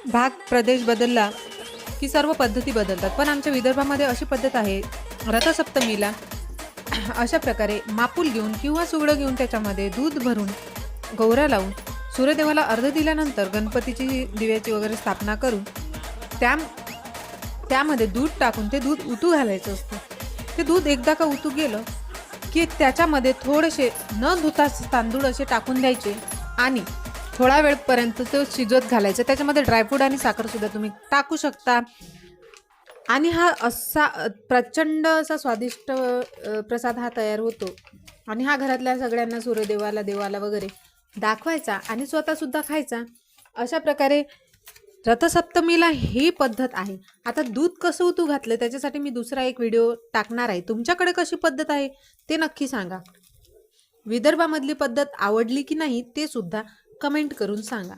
भाग प्रदेश बदलला की सर्व पद्धती बदलतात, पण आमच्या विदर्भामध्ये अशी पद्धत आहे रथसप्तमीला अशा प्रकारे मापूल घेऊन किंवा सुगडं घेऊन त्याच्यामध्ये दूध भरून गौऱ्या लावून सूर्यदेवाला अर्घ्य दिल्यानंतर गणपतीची दिव्याची वगैरे स्थापना करून त्यामध्ये दूध टाकून ते दूध उतू घालायचं असतं. ते दूध एकदा का उतू गेलं की त्याच्यामध्ये थोडेसे न धुता तांदूळ असे टाकून द्यायचे आणि थोडा वेळपर्यंत तो शिजत घालायचं. त्याच्यामध्ये ड्रायफ्रूट आणि साखरसुद्धा तुम्ही टाकू शकता आणि हा असा प्रचंड असा स्वादिष्ट प्रसाद हा तयार होतो. आणि हा घरातल्या सगळ्यांना सूर्यदेवाला देवाला वगैरे दाखवायचा आणि स्वतःसुद्धा खायचा. अशा प्रकारे रथसप्तमीला ही पद्धत आहे. आता दूध कसं उतू घातलं त्याच्यासाठी मी दुसरा एक व्हिडिओ टाकणार आहे. तुमच्याकडे कशी पद्धत आहे ते नक्की सांगा. विदर्भामधली पद्धत आवडली की नाही ते सुद्धा कमेंट करून सांगा.